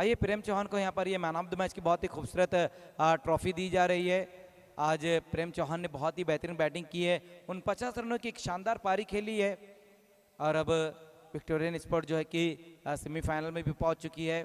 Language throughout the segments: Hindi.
आइए प्रेम चौहान को यहाँ पर ये मैन ऑफ द मैच की बहुत ही खूबसूरत ट्रॉफी दी जा रही है। आज प्रेम चौहान ने बहुत ही बेहतरीन बैटिंग की है, उन 50 रनों की एक शानदार पारी खेली है और अब विक्टोरियन स्पोर्ट जो है कि सेमीफाइनल में भी पहुंच चुकी है।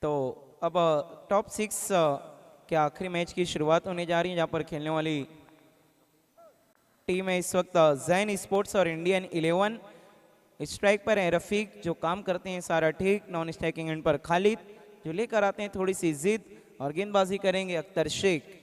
तो अब टॉप 6 के आखिरी मैच की शुरुआत होने जा रही है, जहां पर खेलने वाली टीम है इस वक्त जैन स्पोर्ट्स और इंडियन 11। स्ट्राइक पर है रफीक जो काम करते हैं सारा ठीक, नॉन स्ट्राइकिंग एंड पर खालिद जो लेकर आते हैं थोड़ी सी जिद, और गेंदबाजी करेंगे Akhtar Sheikh.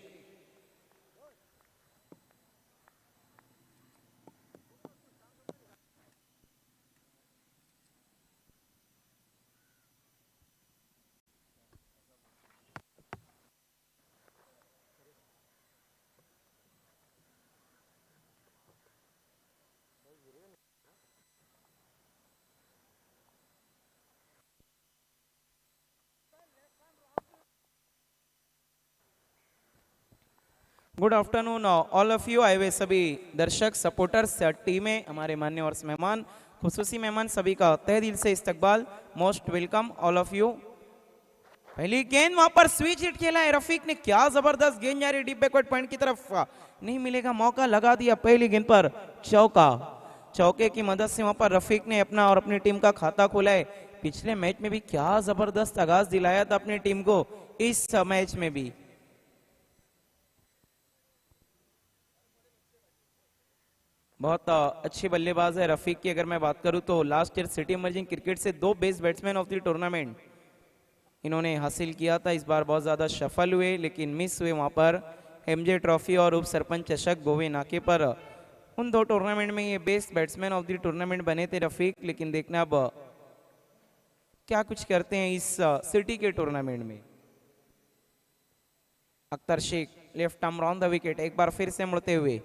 Good afternoon all of you. आए हुए सभी दर्शक सपोर्टर्स टीमें, हमारे मान्यवर मेहमान, खुसूसी मेहमान, सभी का तहे दिल से इस्तकबाल, most welcome all of you. पहली गेंद वहां पर स्विच हिट खेला है रफीक ने, क्या जबरदस्त गेंद जा रही डीप बैकवर्ड पॉइंट की तरफ, नहीं मिलेगा मौका, लगा दिया पहली गेंद पर चौका। चौके की मदद से वहां पर रफीक ने अपना और अपनी टीम का खाता खोला है। पिछले मैच में भी क्या जबरदस्त आगाज दिलाया था अपनी टीम को, इस मैच में भी बहुत अच्छी बल्लेबाज है रफीक की। अगर मैं बात करूं तो last year city emerging cricket से 2 best batsman of the tournament इन्होंने हासिल किया था। इस बार बहुत ज्यादा सफल हुए लेकिन मिस हुए वहां पर एमजे ट्रॉफी और उप सरपंच चषक गोवे नाके पर। उन 2 टूर्नामेंट में ये best batsman of the tournament बने थे रफीक, लेकिन देखना अब क्या कुछ करते हैं इस सिटी के टूर्नामेंट में। Akhtar Sheikh left arm on the wicket, एक बार फिर से मुड़ते हुए,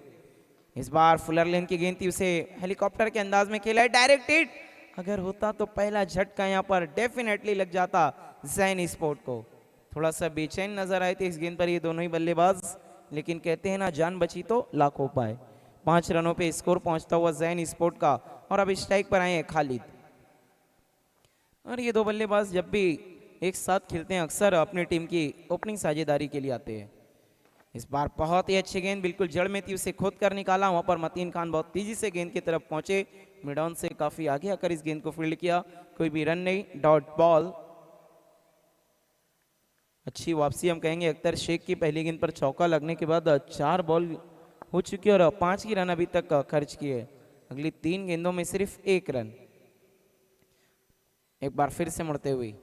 इस बार फुलर लेन की गेंद थी, उसे हेलीकॉप्टर के अंदाज में खेला है, डायरेक्ट हिट। अगर होता तो पहला झटका यहाँ पर डेफिनेटली लग जाता जैन स्पोर्ट को। थोड़ा सा बेचैन नजर आए थे इस गेंद पर ये दोनों ही बल्लेबाज, लेकिन कहते हैं ना जान बची तो लाखों पाए। 5 रनों पे स्कोर पहुंचता हुआ जैन स्पोर्ट का, और अब स्ट्राइक पर आए हैं खालिद। और ये 2 बल्लेबाज जब भी एक साथ खेलते हैं अक्सर अपनी टीम की ओपनिंग साझेदारी के लिए आते हैं। इस बार बहुत ही अच्छी गेंद बिल्कुल जड़ में थी, उसे खोद कर निकाला। वहां पर मतीन खान बहुत तेजी से गेंद की तरफ पहुंचे, मिड ऑन से काफी आगे आकर इस गेंद को फील्ड किया, कोई भी रन नहीं, डॉट बॉल। अच्छी वापसी हम कहेंगे अख्तर शेख की। पहली गेंद पर चौका लगने के बाद 4 बॉल हो चुकी है और 5 ही रन अभी तक खर्च किए। अगली 3 गेंदों में सिर्फ 1 रन। एक बार फिर से मुड़ते हुए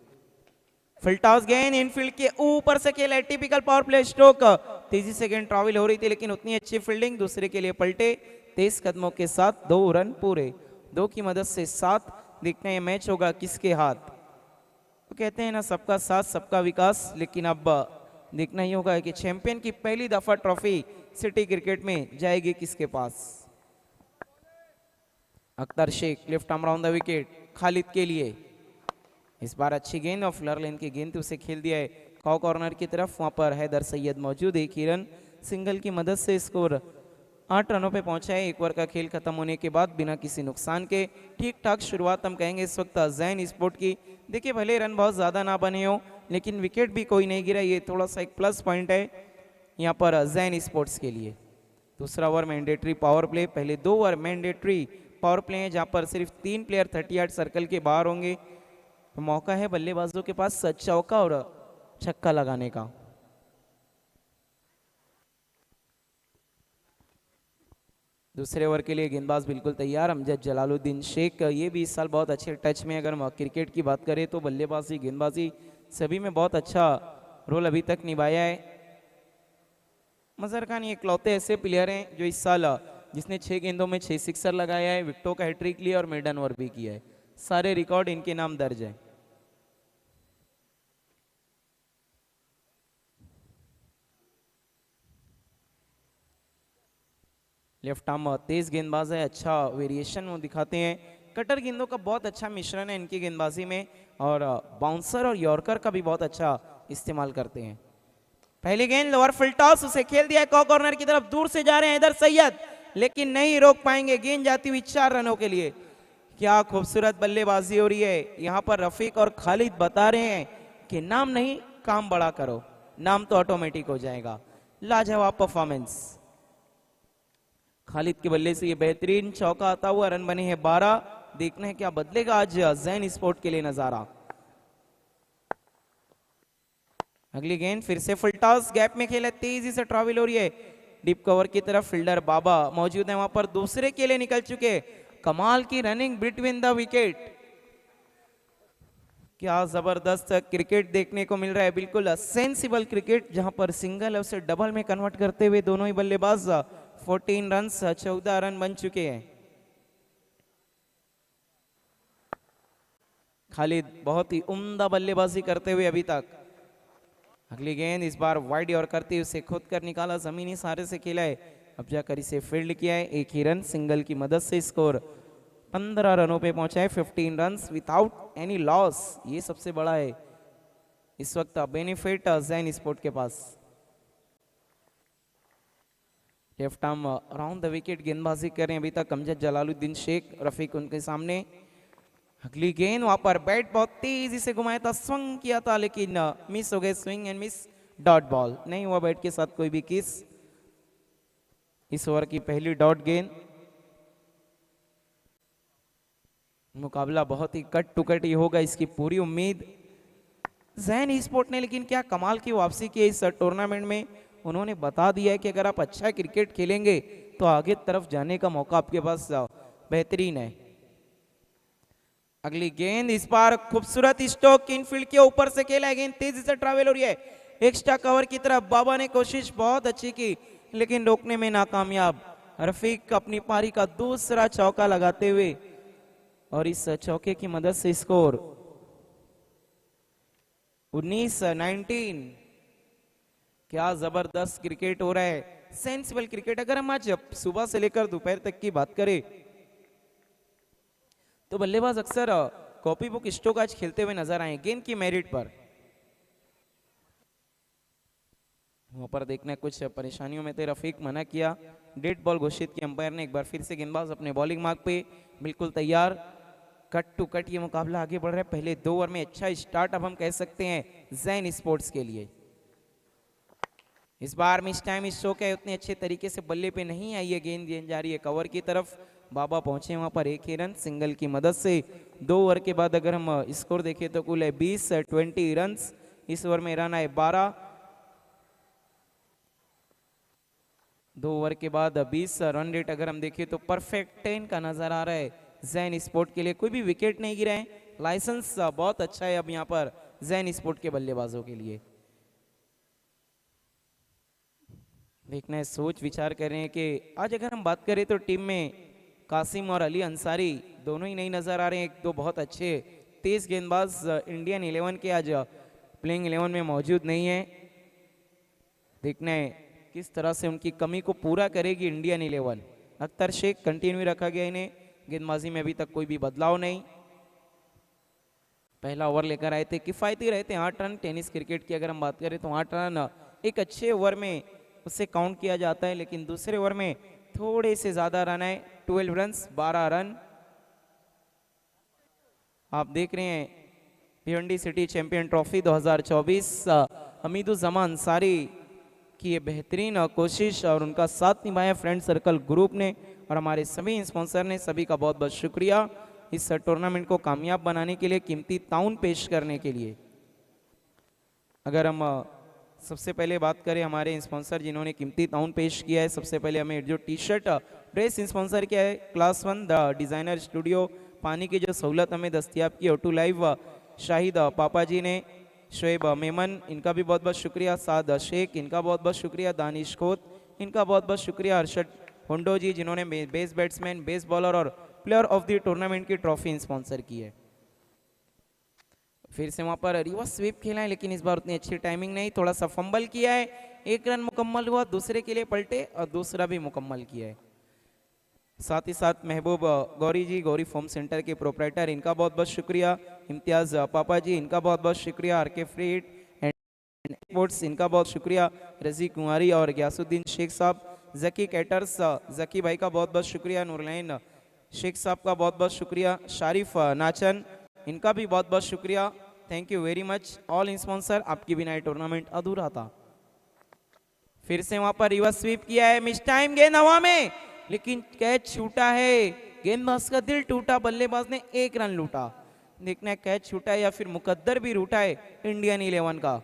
फुलटॉस गेंद इनफील्ड के ऊपर से खेला, टिपिकल पावर प्ले स्ट्रोक। तेजी से गेंद ट्रैवल हो रही थी लेकिन उतनी अच्छी फील्डिंग, दूसरे के लिए पलटे, 23 कदमों के साथ 2 रन पूरे। 2 की मदद से 7। देखते हैं मैच होगा किसके हाथ। तो कहते हैं ना सबका साथ सबका विकास, लेकिन अब देखना ही होगा कि चैंपियन की पहली दफा ट्रॉफी सिटी क्रिकेट में जाएगी किसके पास। Akhtar Sheikh left arm round the wicket Khalid के लिए, इस बार अच्छी गेंद और फ्लर लेन की गेंद उसे खेल दिया है कॉर्नर की तरफ। वहां पर हैदर सैयद मौजूद, 1 ही रन, सिंगल की मदद से स्कोर 8 रनों पे पहुंचा है। एक ओवर का खेल खत्म होने के बाद बिना किसी नुकसान के ठीक ठाक शुरुआत हम कहेंगे इस वक्त जैन स्पोर्ट की। देखिए भले रन बहुत ज़्यादा ना बने हो लेकिन विकेट भी कोई नहीं गिरा, ये थोड़ा सा एक प्लस पॉइंट है यहाँ पर जैन स्पोर्ट्स के लिए। दूसरा ओवर मैंडेटरी पावर प्ले, पहले 2 ओवर मैंडेटरी पावर प्ले हैं जहाँ पर सिर्फ 3 प्लेयर 38 सर्कल के बाहर होंगे। तो मौका है बल्लेबाजों के पास चौका और छक्का लगाने का। दूसरे ओवर के लिए गेंदबाज बिल्कुल तैयार अमजद जलालुद्दीन शेख। ये भी इस साल बहुत अच्छे टच में, अगर क्रिकेट की बात करें तो बल्लेबाजी गेंदबाजी सभी में बहुत अच्छा रोल अभी तक निभाया है। मजहर खान ये इकलौते ऐसे प्लेयर हैं जो इस साल जिसने 6 गेंदों में 6 सिक्सर लगाया है, विकेटों का हैट्रिक लिया और मेडन ओवर भी किया है। सारे रिकॉर्ड इनके नाम दर्ज है। लेफ्ट आर्म तेज गेंदबाज है, अच्छा वेरिएशन वो दिखाते हैं। कटर गेंदों का बहुत अच्छा मिश्रण है इनकी गेंदबाजी में और बाउंसर और यॉर्कर का भी बहुत अच्छा इस्तेमाल करते हैं। पहली गेंद लोअर फुल टॉस, उसे खेल दिया कॉर्नर की तरफ, दूर से जा रहे हैं इधर सैयद लेकिन नहीं रोक पाएंगे। गेंद जाती हुई 4 रनों के लिए। क्या खूबसूरत बल्लेबाजी हो रही है यहाँ पर। रफीक और खालिद बता रहे हैं कि नाम नहीं काम बड़ा करो, नाम तो ऑटोमेटिक हो जाएगा। लाजवाब परफॉर्मेंस खालिद के बल्ले से, ये बेहतरीन चौका आता हुआ, रन बने हैं 12। देखना है क्या बदलेगा आज जैन स्पोर्ट के लिए नजारा। अगली गेंद फिर से फुल टॉस, गैप में खेला, तेजी से ट्रैवल हो रही है डीप कवर की तरफ। फील्डर बाबा मौजूद है वहां पर, दूसरे के लिए निकल चुके। कमाल की रनिंग बिटवीन द विकेट, क्या जबरदस्त क्रिकेट देखने को मिल रहा है। बिल्कुल सेंसिबल क्रिकेट जहां पर सिंगल है उसे डबल में कन्वर्ट करते हुए दोनों ही बल्लेबाज 14 रन 14 रन बन चुके हैं। खालिद बहुत ही उम्दा बल्लेबाजी करते हुए अभी तक। अगली गेंद इस बार वाइड और करते उसे खुद कर निकाला, जमीनी सारे से खेला है, अब जाकर इसे फील्ड किया है। एक ही रन सिंगल की मदद से स्कोर 15 रनों पे पहुंचा है। 15 रन विदाउट एनी लॉस, ये सबसे बड़ा है इस वक्त बेनिफिट जैन स्पोर्ट के पास। Left arm around the wicket गेंदबाजी कर रहे हैं अभी तक अमजद जलालुद्दीन शेख, रफीक उनके सामने। अगली गेंद वहां पर बैट बहुत तेजी से घुमाया था, स्विंग किया था लेकिन मिस हो गए, swing and miss, dot ball. नहीं हुआ बैट के साथ कोई भी किस। इस ओवर की पहली डॉट गेंद। मुकाबला बहुत ही कट टू कट ही होगा, इसकी पूरी उम्मीद जैन स्पोर्ट ने, लेकिन क्या कमाल की वापसी की इस टूर्नामेंट में। उन्होंने बता दिया है कि अगर आप अच्छा क्रिकेट खेलेंगे तो आगे तरफ जाने का मौका आपके पास बेहतरीन है। अगली गेंद इस बार खूबसूरत स्ट्रोक इनफील्ड के ऊपर से खेला है, गेंद तेजी से ट्रैवल हो रही है एक्स्ट्रा कवर की तरफ। बाबा ने कोशिश बहुत अच्छी की लेकिन रोकने में नाकामयाब। रफीक अपनी पारी का दूसरा चौका लगाते हुए और इस चौके की मदद से स्कोर 19-19। क्या जबरदस्त क्रिकेट हो रहा है, सेंसिबल क्रिकेट। अगर हम आज सुबह से लेकर दोपहर तक की बात करें तो बल्लेबाज अक्सर कॉपी बुक स्ट्रोक आज खेलते हुए नजर आए गेंद की मेरिट पर। वहां पर देखना कुछ परेशानियों में थे, रफीक मना किया, डेड बॉल घोषित की अंपायर ने। एक बार फिर से गेंदबाज अपने बॉलिंग मार्क पे बिल्कुल तैयार, कट टू कट ये मुकाबला आगे बढ़ रहा है। पहले 2 ओवर में अच्छा स्टार्ट अब हम कह सकते हैं जैन स्पोर्ट्स के लिए। इस बार मिस टाइम इस शो के उतने अच्छे तरीके से बल्ले पे नहीं आई है गेंद, गेंद जा रही है कवर की तरफ। बाबा पहुंचे वहां पर, एक ही रन सिंगल की मदद से। 2 ओवर के बाद अगर हम स्कोर देखें तो कुल है 20 रन। इस ओवर में रन आए 12। 2 ओवर के बाद 20 रन रेट अगर हम देखें तो परफेक्ट 10 का नजर आ रहा है जैन स्पोर्ट के लिए। कोई भी विकेट नहीं गिरा है, लाइसेंस बहुत अच्छा है अब यहाँ पर जैन स्पोर्ट के बल्लेबाजों के लिए। देखना है, सोच विचार कर रहे हैं कि आज अगर हम बात करें तो टीम में कासिम और अली अंसारी दोनों ही नहीं नजर आ रहे हैं। एक दो बहुत अच्छे तेज गेंदबाज इंडियन 11 के आज प्लेइंग 11 में मौजूद नहीं है। देखना है किस तरह से उनकी कमी को पूरा करेगी इंडियन 11। अख्तर शेख कंटिन्यू रखा गया इन्हें, गेंदबाजी में अभी तक कोई भी बदलाव नहीं। पहला ओवर लेकर आए थे, किफायती रहते 8 रन। टेनिस क्रिकेट की अगर हम बात करें तो 8 रन एक अच्छे ओवर में उससे काउंट किया जाता है, लेकिन दूसरे ओवर में थोड़े से ज्यादा रन है, 12 रन, 12 रन। आप देख रहे हैं Bhiwandi city champion trophy 2024, Hamiduzzaman Ansari की ये बेहतरीन कोशिश और उनका साथ निभाया फ्रेंड सर्कल ग्रुप ने और हमारे सभी स्पॉन्सर ने। सभी का बहुत बहुत शुक्रिया इस टूर्नामेंट को कामयाब बनाने के लिए, कीमती ताउन पेश करने के लिए। अगर हम सबसे पहले बात करें हमारे स्पॉन्सर जिन्होंने कीमती ताउन पेश किया है, सबसे पहले हमें जो टी शर्ट ड्रेस स्पॉन्सर किया है क्लास 1 द डिज़ाइनर स्टूडियो, पानी की जो सहूलत हमें दस्तियाब की O2 लाइव शाहिद पापा जी ने, शोएब मेमन इनका भी बहुत बहुत शुक्रिया, साद शेख इनका बहुत बहुत शुक्रिया, दानिश खोत इनका बहुत बहुत शुक्रिया, अरशद होंडो जी जिन्होंने बेस्ट बैट्समैन, बेस्ट बॉलर और प्लेयर ऑफ द टूर्नामेंट की ट्रॉफी स्पॉन्सर की है। फिर से वहां पर रिवर्स स्वीप खेला है लेकिन इस बार उतनी अच्छी टाइमिंग नहीं, थोड़ा सा फंबल किया है, 1 रन मुकम्मल हुआ, दूसरे के लिए पलटे और दूसरा भी मुकम्मल किया है। साथ ही साथ महबूब गौरी जी, गौरी फॉर्म सेंटर के प्रोपराइटर, इनका बहुत बहुत शुक्रिया, इम्तियाज पापा जी इनका बहुत बहुत शुक्रिया, आरके फ्रीड एंड स्पोर्ट्स इनका बहुत शुक्रिया, रजी कुंवारी और गयासुद्दीन शेख साहब, जकी कैटर्स जकी भाई का बहुत बहुत शुक्रिया, नूरलैन शेख साहब का बहुत बहुत शुक्रिया, शारिफ नाचन इनका भी बहुत बहुत शुक्रिया, thank you very much all sponsor, आपकी बिना टूर्नामेंट अधूरा था। फिर से वहां पर रिवर्स स्वीप किया है, मिस टाइम गेंद हवा में लेकिन कैच छूटा है, गेंदबाज का दिल टूटा, बल्लेबाज ने 1 रन लूटा। देखना है कैच छूटा है या फिर मुकद्दर भी रूठा है इंडियन 11 का।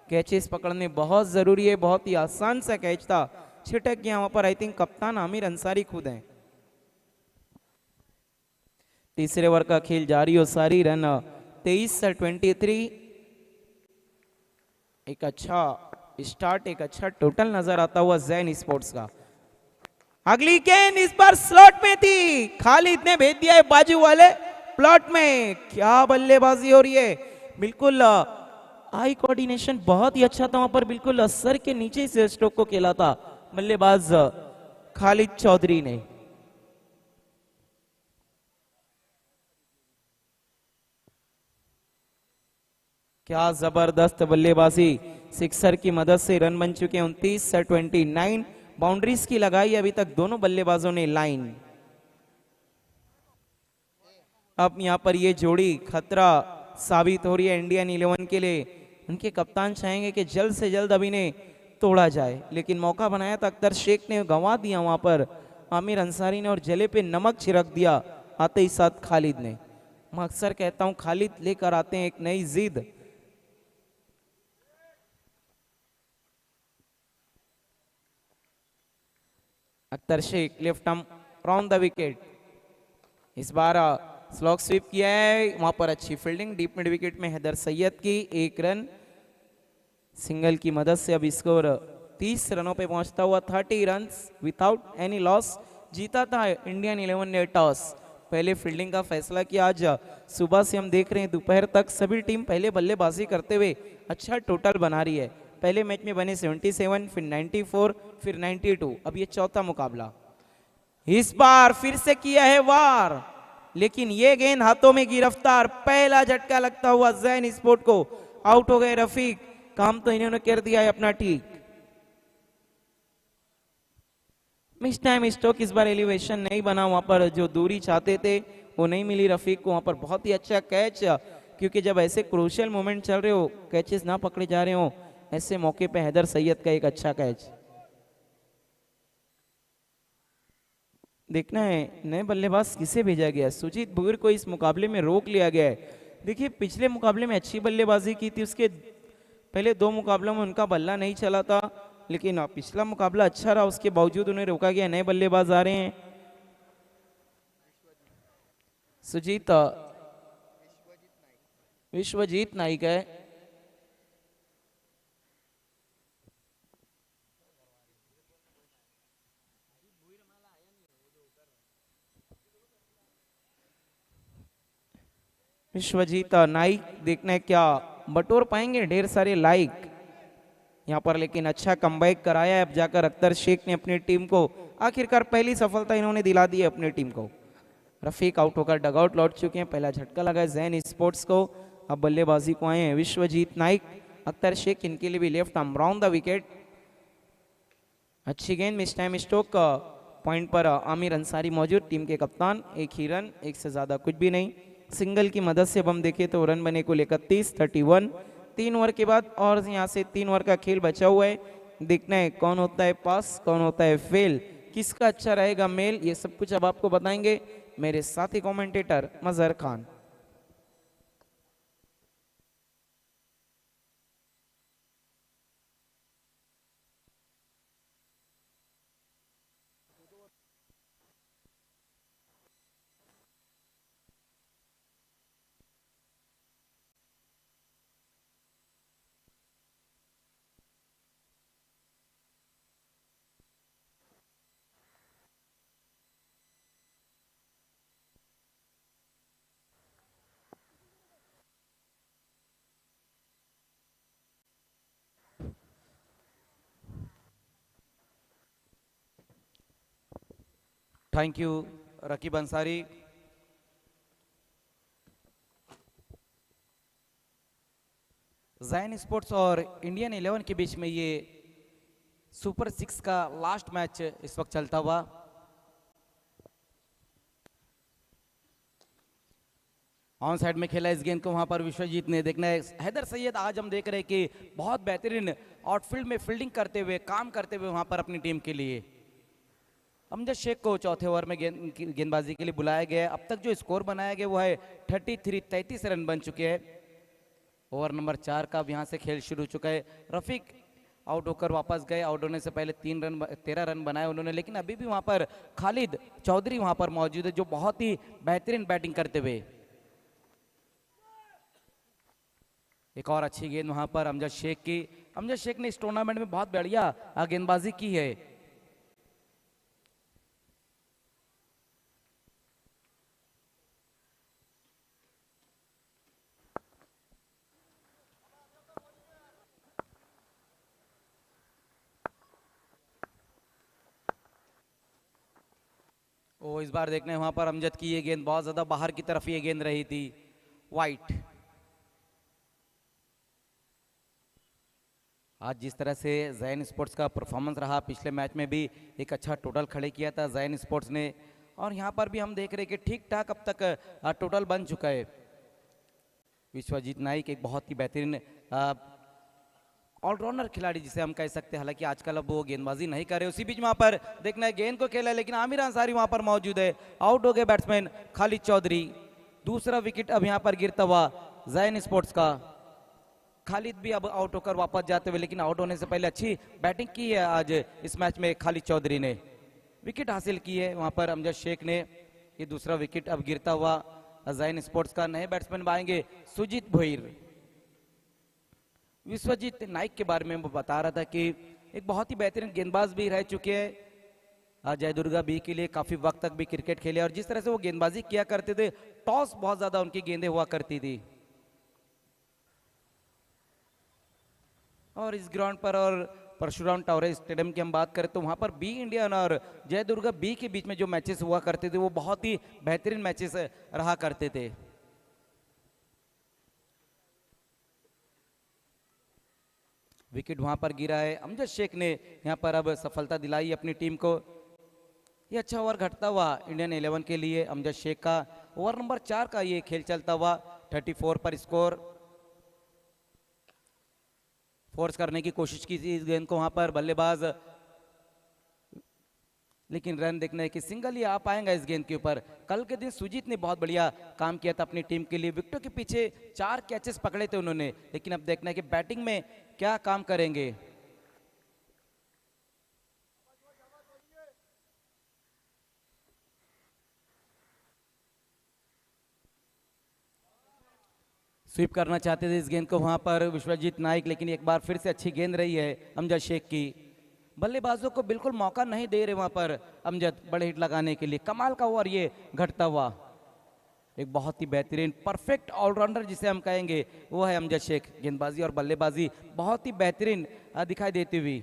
कैचेस पकड़ने बहुत जरूरी है, बहुत ही आसान सा कैच था, छिटक गया वहां पर। आई थिंक कप्तान आमिर अंसारी खुद हैं। तीसरे ओवर का खेल जारी हो, सारी रन 23-23, एक अच्छा स्टार्ट, एक अच्छा टोटल नजर आता हुआ जैन स्पोर्ट्स का। अगली गेंद इस बार स्लॉट में थी, खालिद ने भेज दिया है बाजू वाले प्लॉट में, क्या बल्लेबाजी हो रही है, बिल्कुल आई कोऑर्डिनेशन बहुत ही अच्छा था वहां पर, बिल्कुल सर के नीचे से स्ट्रोक को खेला था बल्लेबाज खालिद चौधरी ने। क्या जबरदस्त बल्लेबाजी, सिक्सर की मदद से रन बन चुके हैं 29-29, बाउंड्रीज की लगाई अभी तक दोनों बल्लेबाजों ने लाइन। अब यहां पर ये जोड़ी खतरा साबित हो रही है इंडियन 11 के लिए। उनके कप्तान चाहेंगे कि जल्द से जल्द अभी ने तोड़ा जाए, लेकिन मौका बनाया था अख्तर शेख ने, गंवा दिया वहां पर आमिर अंसारी ने और जले पे नमक छिड़क दिया आते ही साथ खालिद ने। मैं अक्सर कहता हूं खालिद लेकर आते हैं एक नई जिद। Akhtar Sheikh left arm round the wicket, इस बार स्लॉग स्वीप किया है, वहां पर अच्छी फील्डिंग, डीप मिड विकेट में हैदर सैयद की 1 रन, सिंगल की मदद से अब स्कोर 30 रनों पे पहुंचता हुआ 30 रन विदाउट एनी लॉस। जीता था इंडियन 11 ने टॉस, पहले फील्डिंग का फैसला किया। आज सुबह से हम देख रहे हैं दोपहर तक सभी टीम पहले बल्लेबाजी करते हुए अच्छा टोटल बना रही है। पहले मैच में बने 77, फिर 94, फिर 92, अब ये चौथा मुकाबला। इस बार फिर से किया है वार, लेकिन ये गेंद हाथों में गिरफ्तार, पहला झटका लगता हुआ जैन स्पोर्ट को, आउट हो गए रफीक, काम तो इन्होंने कर दिया है अपना ठीक। मिस टाइम स्ट्रोक, इस बार एलिवेशन नहीं बना, वहां पर जो दूरी चाहते थे वो नहीं मिली रफीक को। वहां पर बहुत ही अच्छा कैच, क्योंकि जब ऐसे क्रूशियल मोमेंट चल रहे हो, कैचेस ना पकड़े जा रहे हो, ऐसे मौके पे हैदर सैयद का एक अच्छा कैच। देखना है नए बल्लेबाज किसे भेजा गया है। सुजीत बुगिर को इस मुकाबले में रोक लिया गया है। देखिए पिछले मुकाबले में अच्छी बल्लेबाजी की थी, उसके पहले 2 मुकाबलों में उनका बल्ला नहीं चला था, लेकिन पिछला मुकाबला अच्छा रहा, उसके बावजूद उन्हें रोका गया। नए बल्लेबाज आ रहे हैं, सुजीत विश्वजीत नाइक है, विश्वजीत नाइक। देखना है क्या बटोर पाएंगे ढेर सारे लाइक यहाँ पर, लेकिन अच्छा कमबैक कराया है अब जाकर अख्तर शेख ने अपनी टीम को, आखिरकार पहली सफलता इन्होंने दिला दी है अपनी टीम को। रफीक आउट होकर डगआउट लौट चुके हैं, पहला झटका लगा है जैन स्पोर्ट्स को। अब बल्लेबाजी को आए हैं विश्वजीत नाइक, अख्तर शेख, इनके लिए भी left arm round the wicket. अच्छी गेंद, मिस टाइम स्ट्रोक पॉइंट पर आमिर अंसारी मौजूद, टीम के कप्तान। एक ही रन, एक से ज़्यादा कुछ भी नहीं। सिंगल की मदद से अब हम देखें तो रन बने कुल 31, 31। 3 ओवर के बाद और यहाँ से 3 ओवर का खेल बचा हुआ है। देखना है कौन होता है पास, कौन होता है फेल, किसका अच्छा रहेगा मेल, ये सब कुछ अब आपको बताएंगे मेरे साथी commentator Mazhar Khan. Thank you Raqib Ansari. Jain sports और इंडियन 11 के बीच में ये सुपर 6 का लास्ट मैच इस वक्त चलता हुआ। ऑन साइड में खेला इस गेंद को, वहां पर विश्वजीत ने। देखना है हैदर सैयद, आज हम देख रहे हैं कि बहुत बेहतरीन आउटफील्ड में फील्डिंग करते हुए, काम करते हुए वहां पर अपनी टीम के लिए। अमजद शेख को चौथे ओवर में गेंदबाजी के लिए बुलाया गया है। अब तक जो स्कोर बनाया गया वो है 33 रन बन चुके हैं। ओवर नंबर 4 का अब यहाँ से खेल शुरू हो चुका है। रफीक आउट होकर वापस गए, आउट होने से पहले 13 रन बनाए उन्होंने, लेकिन अभी भी वहाँ पर खालिद चौधरी वहाँ पर मौजूद है जो बहुत ही बेहतरीन बैटिंग करते हुए। एक और अच्छी गेंद वहाँ पर अमजद शेख की। अमजद शेख ने इस टूर्नामेंट में बहुत बढ़िया गेंदबाजी की है। ओ इस बार देखने वहां पर अमजद की ये गेंद बहुत ज्यादा बाहर की तरफ ये गेंद रही थी, वाइट। आज जिस तरह से जैन स्पोर्ट्स का परफॉर्मेंस रहा, पिछले मैच में भी एक अच्छा टोटल खड़े किया था जैन स्पोर्ट्स ने, और यहाँ पर भी हम देख रहे हैं कि ठीक ठाक अब तक टोटल बन चुका है। विश्वजीत नाइक एक बहुत ही बेहतरीन ऑलराउंडर खिलाड़ी जिसे हम कह सकते हैं, हालांकि आजकल अब वो गेंदबाजी नहीं कर रहे। उसी बीच वहां पर देखना है गेंद को खेला, लेकिन आमिर अंसारी वहां पर मौजूद है। आउट हो गए बैट्समैन खालिद चौधरी। दूसरा विकेट अब यहां पर गिरता हुआ जैन स्पोर्ट्स का। खालिद भी अब आउट होकर वापस जाते हुए, लेकिन आउट होने से पहले अच्छी बैटिंग की है आज इस मैच में खालिद चौधरी ने। विकेट हासिल की है वहां पर अमजद शेख ने। ये दूसरा विकेट अब गिरता हुआ जैन स्पोर्ट्स का। नए बैट्समैन आएंगे सुजीत भोईर। विश्वजीत नाइक के बारे में वो बता रहा था कि एक बहुत ही बेहतरीन गेंदबाज भी रह चुके हैं। जयदुर्गा बी के लिए काफी वक्त तक भी क्रिकेट खेले, और जिस तरह से वो गेंदबाजी किया करते थे, टॉस बहुत ज्यादा उनकी गेंदें हुआ करती थी। और इस ग्राउंड पर और परशुराम टावर स्टेडियम की हम बात करें तो वहां पर बी इंडियन और जयदुर्गा बी के बीच में जो मैचेस हुआ करते थे वो बहुत ही बेहतरीन मैचेस रहा करते थे। विकेट वहां पर गिरा है। अमजद शेख ने यहां पर अब सफलता दिलाई अपनी टीम को। ये अच्छा ओवर घटता हुआ इंडियन 11 के लिए अमजद शेख का। ओवर नंबर 4 का ये खेल चलता हुआ 34 पर स्कोर। फोर्स करने की कोशिश की थी इस गेंद को वहां पर बल्लेबाज, लेकिन रन देखने की सिंगल ही आ पाएंगा इस गेंद के ऊपर। कल के दिन सुजीत ने बहुत बढ़िया काम किया था अपनी टीम के लिए। विकेटों के पीछे 4 कैचेस पकड़े थे उन्होंने, लेकिन अब देखना है कि बैटिंग में क्या काम करेंगे। स्वीप करना चाहते थे इस गेंद को वहां पर विश्वजीत नाइक, लेकिन एक बार फिर से अच्छी गेंद रही है अमजद शेख की। बल्लेबाजों को बिल्कुल मौका नहीं दे रहे वहां पर अमजद बड़े हिट लगाने के लिए। कमाल का ओवर ये घटता हुआ। एक बहुत ही बेहतरीन परफेक्ट ऑलराउंडर जिसे हम कहेंगे वो है अमजद शेख। गेंदबाजी और बल्लेबाजी बहुत ही बेहतरीन दिखाई देती हुई।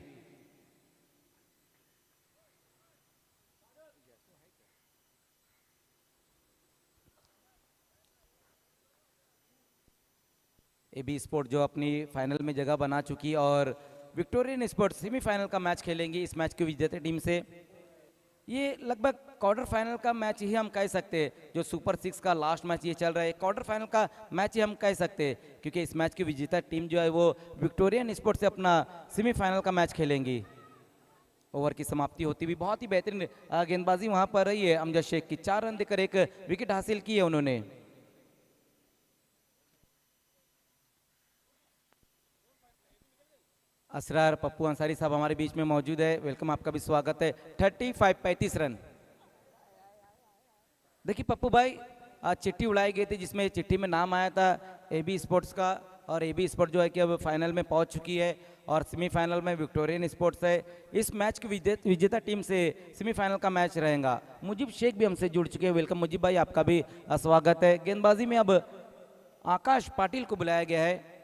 एबी स्पोर्ट जो अपनी फाइनल में जगह बना चुकी, और विक्टोरियन स्पोर्ट्स सेमीफाइनल का मैच खेलेंगी इस मैच की विजेता टीम से। ये लगभग क्वार्टर फाइनल का मैच ही हम कह सकते हैं। जो सुपर 6 का लास्ट मैच ये चल रहा है, क्वार्टर फाइनल का मैच ही हम कह सकते हैं, क्योंकि इस मैच की विजेता टीम जो है वो विक्टोरियन स्पोर्ट्स से अपना सेमीफाइनल का मैच खेलेंगी। ओवर की समाप्ति होती हुई बहुत ही बेहतरीन गेंदबाजी वहां पर रही है अमजद शेख की। 4 रन देकर एक विकेट हासिल की है उन्होंने। असरार पप्पू अंसारी साहब हमारे बीच में मौजूद है, वेलकम, आपका भी स्वागत है। 35 रन। देखिए पप्पू भाई, आज चिट्ठी उड़ाई गई थी जिसमें चिट्ठी में नाम आया था एबी स्पोर्ट्स का, और एबी स्पोर्ट्स जो है कि अब फाइनल में पहुंच चुकी है और सेमीफाइनल में विक्टोरियन स्पोर्ट्स है। इस मैच की विजेता टीम से सेमीफाइनल का मैच रहेगा। मुजीब शेख भी हमसे जुड़ चुके हैं, वेलकम मुजीब भाई, आपका भी स्वागत है। गेंदबाजी में अब आकाश पाटिल को बुलाया गया है।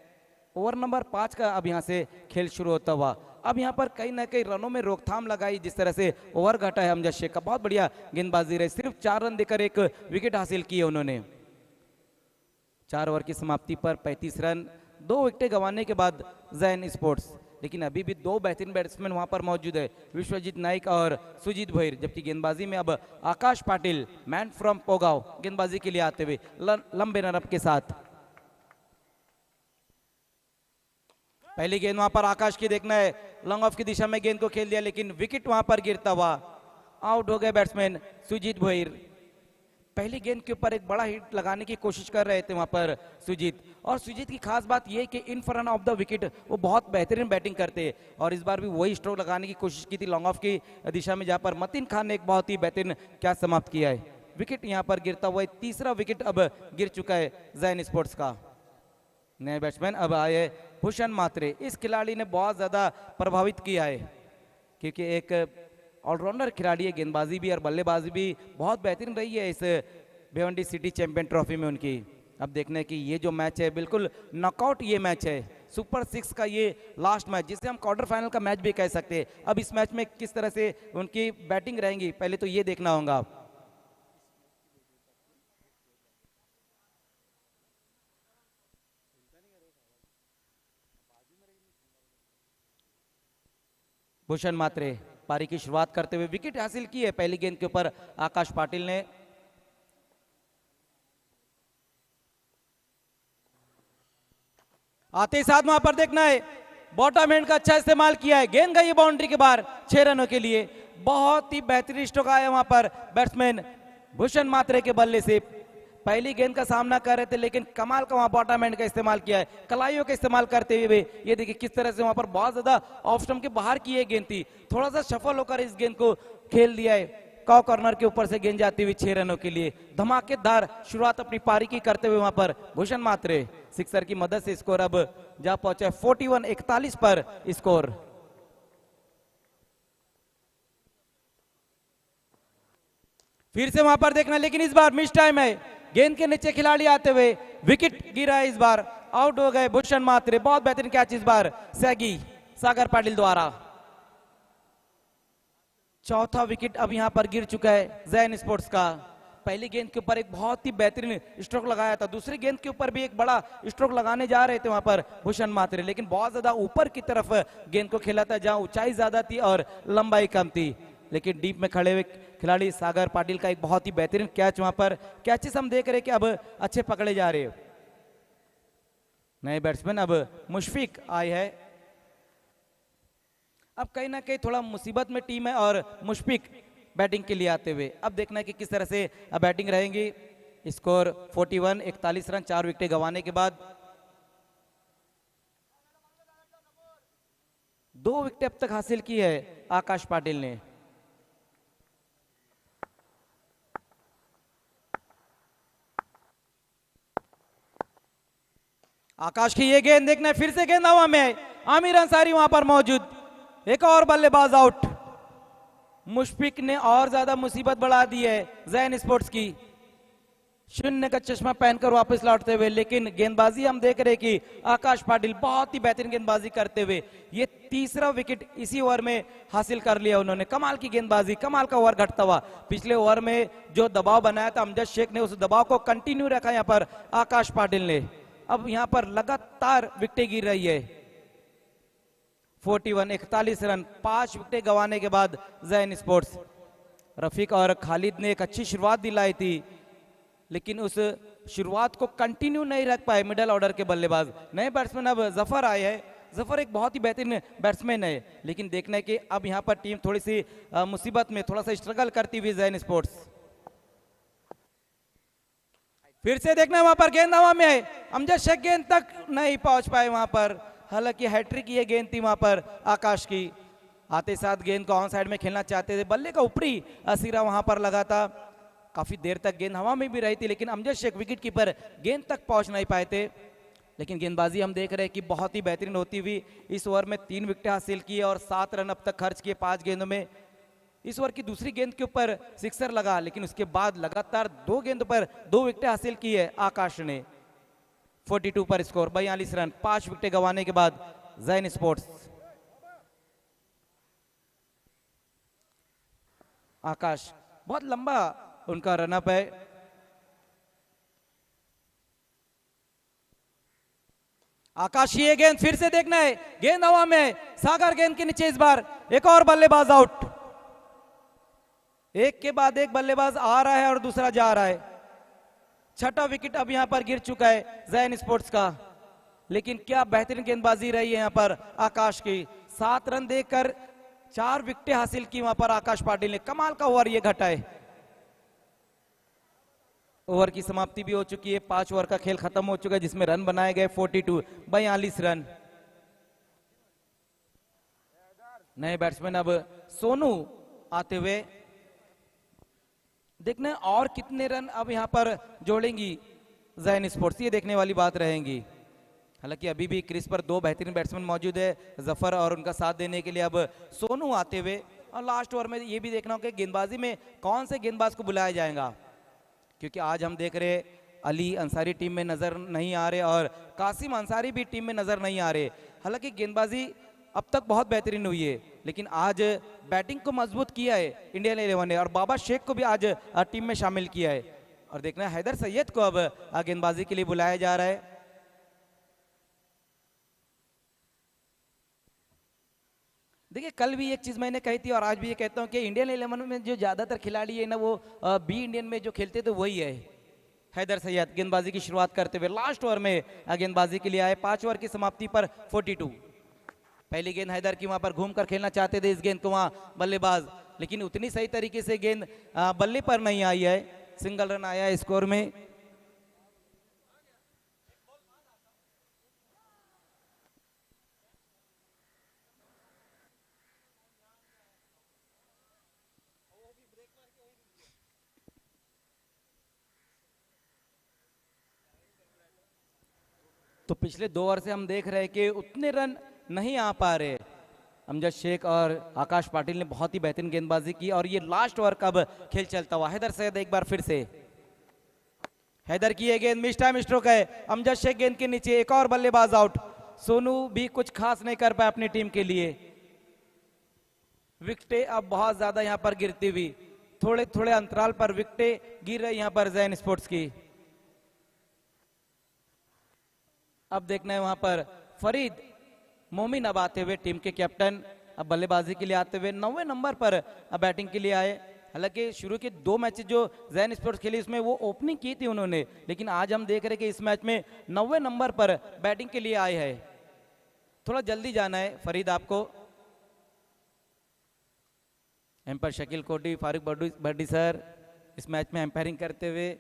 ओवर नंबर 5 का अब यहाँ से खेल शुरू होता हुआ। अब यहाँ पर कहीं ना कहीं रनों में रोकथाम लगाई, जिस तरह से ओवर घटा है अमजद शेख का, बहुत बढ़िया गेंदबाजी रही। सिर्फ 4 रन देकर एक विकेट हासिल किए उन्होंने। 4 ओवर की समाप्ति पर 35 रन, 2 विकेटें गंवाने के बाद जैन स्पोर्ट्स, लेकिन अभी भी 2 बेहतरीन बैट्समैन वहां पर मौजूद है, विश्वजीत नाइक और सुजीत भोईर। जबकि गेंदबाजी में अब आकाश पाटिल, मैन फ्रॉम पोगांव, गेंदबाजी के लिए आते हुए लंबे रनअप के साथ। पहली गेंद वहां पर आकाश की देखना है, लॉन्ग ऑफ की दिशा में गेंद को खेल दिया, लेकिन विकेट वहां पर गिरता हुआ आउट हो गए बैट्समैन सुजीत भोईर। पहली गेंद के ऊपर एक बड़ा हिट लगाने की कोशिश कर रहे थे वहां पर सुजीत, और सुजीत की खास बात यह कि in front of the wicket वो बहुत बेहतरीन बैटिंग करते हैं, और इस बार भी वही स्ट्रोक लगाने की कोशिश की थी लॉन्ग ऑफ की दिशा में, जहां पर मतीन खान ने एक बहुत ही बेहतरीन कैच समाप्त किया है। विकेट यहां पर गिरता हुआ 3रा विकेट अब गिर चुका है जैन स्पोर्ट्स का। नए बैट्समैन अब आए भूषण मात्रे। इस खिलाड़ी ने बहुत ज्यादा प्रभावित किया है, क्योंकि एक ऑलराउंडर खिलाड़ी है, गेंदबाजी भी और बल्लेबाजी भी बहुत बेहतरीन रही है इस भिवंडी सिटी चैंपियन ट्रॉफी में उनकी। अब देखने की ये जो मैच है बिल्कुल नॉकआउट ये मैच है, सुपर 6 का ये लास्ट मैच, जिसे हम क्वार्टर फाइनल का मैच भी कह सकते हैं। अब इस मैच में किस तरह से उनकी बैटिंग रहेंगी पहले तो ये देखना होगा। भूषण मात्रे पारी की शुरुआत करते हुए विकेट हासिल की है पहली गेंद के ऊपर आकाश पाटिल ने। आते ही साथ वहां पर देखना है, बॉटम हैंड का अच्छा इस्तेमाल किया है, गेंद गई बाउंड्री के बाहर 6 रनों के लिए। बहुत ही बेहतरीन स्ट्रोक आया वहां पर बैट्समैन भूषण मात्रे के बल्ले से। पहली गेंद का सामना कर रहे थे, लेकिन कमाल का वहां बॉटम हैंड का इस्तेमाल किया है, कलाइयों का इस्तेमाल करते हुए। ये देखिए किस तरह से वहां पर बहुत ज्यादा ऑफ स्टंप के बाहर की ये गेंद थी, थोड़ा सा सफल होकर इस गेंद को खेल दिया है। कॉ कॉर्नर के ऊपर से गेंद जाती हुई 6 रनों के लिए। धमाकेदार शुरुआत अपनी पारी की करते हुए वहां पर भूषण मात्रे सिक्सर की मदद से स्कोर अब जा पहुंचा 41-41 पर स्कोर। फिर से वहां पर देखना, लेकिन इस बार मिस टाइम है, गेंद के नीचे खिलाड़ी आते हुए विकेट गिरा है। इस बार आउट हो गए भूषण मात्रे। बहुत बेहतरीन कैच इस बार सैगी सागर पाटिल द्वारा। चौथा विकेट अब यहां पर गिर चुका है जैन स्पोर्ट्स का। पहली गेंद के ऊपर एक बहुत ही बेहतरीन स्ट्रोक लगाया था, दूसरी गेंद के ऊपर भी एक बड़ा स्ट्रोक लगाने जा रहे थे वहां पर भूषण मात्रे, लेकिन बहुत ज्यादा ऊपर की तरफ गेंद को खेला था, जहां ऊंचाई ज्यादा थी और लंबाई कम थी। लेकिन डीप में खड़े हुए खिलाड़ी सागर पाटिल का एक बहुत ही बेहतरीन कैच, वहां पर कैचेस हम देख रहे कि अब अच्छे पकड़े जा रहे हैं। नए बैट्समैन अब मुशफिक आए हैं। अब कहीं ना कहीं थोड़ा मुसीबत में टीम है और मुशफिक बैटिंग के लिए आते हुए। अब देखना है कि किस तरह से अब बैटिंग रहेंगी। स्कोर 41-41 रन, 4 विकेटें गंवाने के बाद। 2 विकेट अब तक हासिल की है आकाश पाटिल ने। आकाश की ये गेंद देखना है, फिर से गेंद हवा में है, आमिर अंसारी वहां पर मौजूद, एक और बल्लेबाज आउट। मुशफिक ने और ज्यादा मुसीबत बढ़ा दी है जैन स्पोर्ट्स की, शून्य का चश्मा पहनकर वापस लौटते हुए। लेकिन गेंदबाजी हम देख रहे कि आकाश पाटिल बहुत ही बेहतरीन गेंदबाजी करते हुए ये 3रा विकेट इसी ओवर में हासिल कर लिया उन्होंने। कमाल की गेंदबाजी, कमाल का ओवर घटता हुआ। पिछले ओवर में जो दबाव बनाया था अमजद शेख ने, उस दबाव को कंटिन्यू रखा यहाँ पर आकाश पाटिल ने। अब यहाँ पर लगातार विकेटें गिर रही है। 41-41 रन, 5 विकेटें गंवाने के बाद जैन स्पोर्ट्स रफीक और खालिद ने एक अच्छी शुरुआत दिलाई थी, लेकिन उस शुरुआत को कंटिन्यू नहीं रख पाए मिडल ऑर्डर के बल्लेबाज। नए बैट्समैन अब जफर आए हैं। जफर एक बहुत ही बेहतरीन बैट्समैन है, लेकिन देखना है कि अब यहाँ पर टीम थोड़ी सी मुसीबत में, थोड़ा सा स्ट्रगल करती हुई जैन स्पोर्ट्स। फिर से देखना है वहां पर गेंद हवा में है, अमजद शेख गेंद तक नहीं पहुंच पाए वहां पर, हालांकि हैट्रिक ये गेंद थी वहां पर आकाश की। आते साथ गेंद को ऑन साइड में खेलना चाहते थे, बल्ले का ऊपरी सिरा वहां पर लगा था, काफी देर तक गेंद हवा में भी रही थी, लेकिन अमजद शेख विकेट कीपर गेंद तक पहुंच नहीं पाए थे। लेकिन गेंदबाजी हम देख रहे हैं कि बहुत ही बेहतरीन होती हुई इस ओवर में 3 विकेट हासिल किए और 7 रन अब तक खर्च किए 5 गेंदों में। इस ओवर की दूसरी गेंद के ऊपर सिक्सर लगा, लेकिन उसके बाद लगातार 2 गेंदों पर 2 विकेट हासिल की है आकाश ने। 42 पर स्कोर, 42 रन 5 विकेट गंवाने के बाद जैन स्पोर्ट्स। आकाश बहुत लंबा उनका रनअप है। आकाश ये गेंद फिर से देखना है, गेंद हवा में, सागर गेंद के नीचे, इस बार एक और बल्लेबाज आउट। एक के बाद एक बल्लेबाज आ रहा है और दूसरा जा रहा है। छठा विकेट अब यहां पर गिर चुका है जैन स्पोर्ट्स का, लेकिन क्या बेहतरीन गेंदबाजी रही है यहां पर आकाश की। 7 रन देकर 4 विकेटें हासिल की वहां पर आकाश पाटिल ने। कमाल का ओवर ये घटा है। ओवर की समाप्ति भी हो चुकी है, 5 ओवर का खेल खत्म हो चुका है, जिसमें रन बनाए गए 42 रन। नए बैट्समैन अब सोनू आते हुए, देखना है और कितने रन अब यहां पर जोड़ेंगी जैन स्पोर्ट्स, ये देखने वाली बात रहेगी। हालांकि अभी भी क्रीज पर 2 बेहतरीन बैट्समैन मौजूद है, जफर और उनका साथ देने के लिए अब सोनू आते हुए। और लास्ट ओवर में ये भी देखना होगा कि गेंदबाजी में कौन से गेंदबाज को बुलाया जाएगा, क्योंकि आज हम देख रहे अली अंसारी टीम में नजर नहीं आ रहे और कासिम अंसारी भी टीम में नजर नहीं आ रहे। हालांकि गेंदबाजी अब तक बहुत बेहतरीन हुई है, लेकिन आज बैटिंग को मजबूत किया है इंडियन 11 ने और बाबा शेख को भी आज टीम में शामिल किया है। और देखना है हैदर सैयद को अब गेंदबाजी के लिए बुलाया जा रहा है। देखिए कल भी एक चीज मैंने कही थी और आज भी ये कहता हूं कि इंडियन 11 में जो ज्यादातर खिलाड़ी है ना, वो बी इंडियन में जो खेलते थे वही है। हैदर सैयद गेंदबाजी की शुरुआत करते हुए लास्ट ओवर में गेंदबाजी के लिए आए। 5 ओवर की समाप्ति पर 42। पहली गेंद हैदर की, वहां पर घूमकर खेलना चाहते थे इस गेंद को वहां बल्लेबाज, लेकिन उतनी सही तरीके से गेंद बल्ले पर नहीं आई है। सिंगल रन आया है स्कोर में। तो पिछले 2 ओवर से हम देख रहे हैं कि उतने रन नहीं आ पा रहे। अमजद शेख और आकाश पाटिल ने बहुत ही बेहतरीन गेंदबाजी की और ये लास्ट ओवर कब खेल चलता हुआ। हैदर सैयद एक बार फिर से, हैदर की ये गेंद मिस टाइम स्ट्रोक है, अमजद शेख गेंद के नीचे, एक और बल्लेबाज आउट। सोनू भी कुछ खास नहीं कर पाए अपनी टीम के लिए। विकेटें अब बहुत ज्यादा यहां पर गिरती हुई, थोड़े थोड़े अंतराल पर विकेटें गिर रही यहां पर जैन स्पोर्ट्स की। अब देखना है वहां पर फरीद मोमिन अब आते हुए, टीम के कैप्टन, अब बल्लेबाजी के लिए आते हुए 9वें नंबर पर अब बैटिंग के लिए आए। हालांकि शुरू के 2 मैचेस जो जैन स्पोर्ट्स खेली उसमें वो ओपनिंग की थी उन्होंने, लेकिन आज हम देख रहे हैं कि इस मैच में 9वें नंबर पर बैटिंग के लिए आए हैं। थोड़ा जल्दी जाना है फरीद आपको। एम्पायर शकील कोटी, फारूक बर्डी सर इस मैच में एम्पायरिंग करते हुए।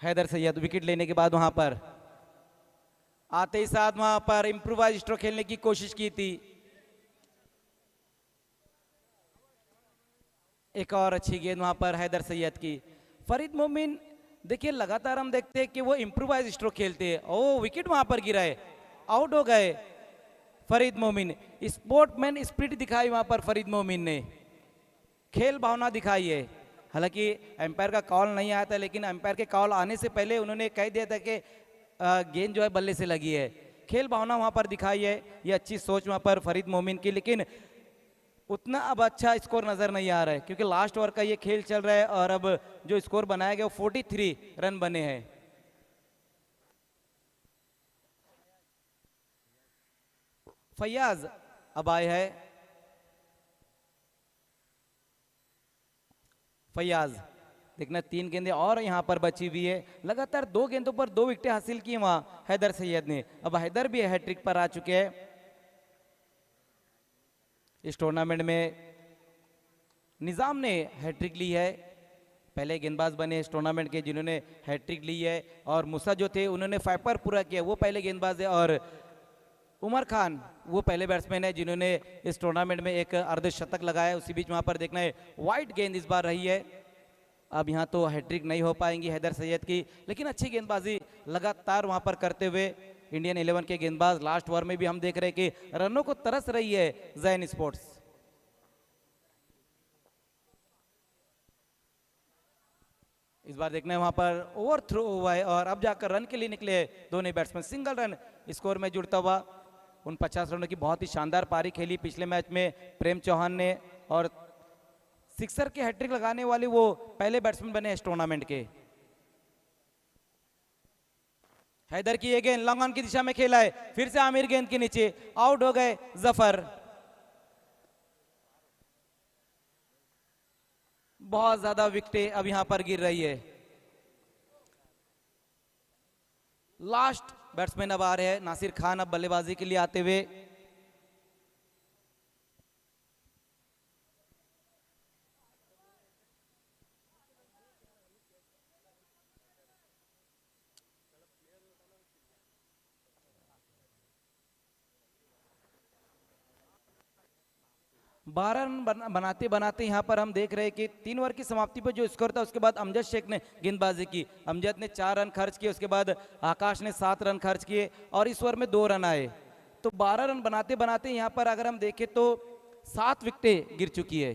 हैदर सैयद विकेट लेने के बाद वहां पर आते ही साथ वहां पर इंप्रूवाइज स्ट्रोक खेलने की कोशिश की थी। एक और अच्छी गेंद वहां पर हैदर सैयद की। फरीद मोमिन देखिए लगातार हम देखते हैं कि वो इंप्रूवाइज स्ट्रोक खेलते हैं। ओ विकेट वहां पर गिरा है, आउट हो गए फरीद मोमिन। स्पोर्टमैन स्पिरिट दिखाई वहां पर फरीद मोमिन ने, खेल भावना दिखाई है। हालांकि एम्पायर का कॉल नहीं आया था, लेकिन एम्पायर के कॉल आने से पहले उन्होंने कह दिया था कि गेंद जो है बल्ले से लगी है। खेल भावना वहां पर दिखाई है, ये अच्छी सोच वहां पर फरीद मोमिन की, लेकिन उतना अब अच्छा स्कोर नजर नहीं आ रहा है क्योंकि लास्ट ओवर का ये खेल चल रहा है और अब जो स्कोर बनाया गया वो 43 रन बने हैं। फैयाज अब आए हैं। फैयाज देखना 3 गेंदें और यहां पर बची हुई है। लगातार 2 गेंदों पर 2 विकेटें हासिल की वहां हैदर सैयद ने। अब हैदर भी हैट्रिक पर आ चुके हैं। इस टूर्नामेंट में निजाम ने हैट्रिक ली है। पहले गेंदबाज बने इस टूर्नामेंट के जिन्होंने हैट्रिक ली है। और मूसा जो थे उन्होंने 5 पर पूरा किया, वो पहले गेंदबाज है। और उमर खान वो पहले बैट्समैन है जिन्होंने इस टूर्नामेंट में एक अर्धशतक लगाया। उसी बीच वहां पर देखना है वाइट गेंद इस बार रही है। अब यहाँ तो हैट्रिक नहीं हो पाएंगी हैदर सैयद की, लेकिन अच्छी गेंदबाजी लगातार वहां पर करते हुए इंडियन 11 के गेंदबाज लास्ट ओवर में भी हम देख रहे हैं कि रनों को तरस रही है जैन स्पोर्ट्स। इस बार देखना है वहां पर ओवर थ्रो हुआ है और अब जाकर रन के लिए निकले दोनों बैट्समैन। सिंगल रन स्कोर में जुड़ता हुआ। उन 50 रनों की बहुत ही शानदार पारी खेली पिछले मैच में प्रेम चौहान ने। और सिक्सर के हैट्रिक लगाने वाले वो पहले बैट्समैन बने इस टूर्नामेंट के। हैदर की ये गेंद लॉन्ग ऑन की दिशा में खेला है, फिर से आमिर गेंद के नीचे आउट हो गए जफर। बहुत ज्यादा विकेटें अब यहां पर गिर रही है। लास्ट बैट्समैन अब आ रहे हैं नासिर खान, अब बल्लेबाजी के लिए आते हुए। बारह रन बनाते बनाते यहाँ पर हम देख रहे हैं कि 3 ओवर की समाप्ति पर जो स्कोर था उसके बाद अमजद शेख ने गेंदबाजी की। अमजद ने 4 रन खर्च किए, उसके बाद आकाश ने 7 रन खर्च किए और इस ओवर में 2 रन आए। तो 12 रन बनाते बनाते यहाँ पर अगर हम देखें तो 7 विकेटें गिर चुकी है।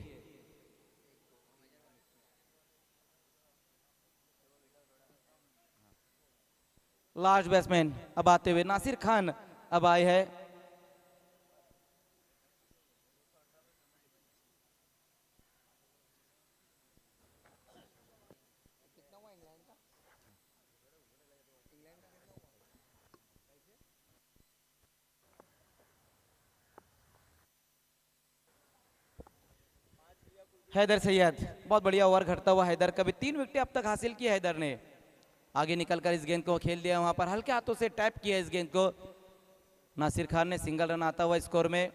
लास्ट बैट्समैन अब आते हुए नासिर खान अब आए हैं। हैदर सैयद बहुत बढ़िया ओवर घटता हुआ हैदर का भी 3 विकेटें अब तक हासिल की हैदर ने। आगे निकलकर इस गेंद को खेल दिया, वहां पर हल्के हाथों से टैप किया इस गेंद को। नासिर खान ने सिंगल रन आता हुआ स्कोर में।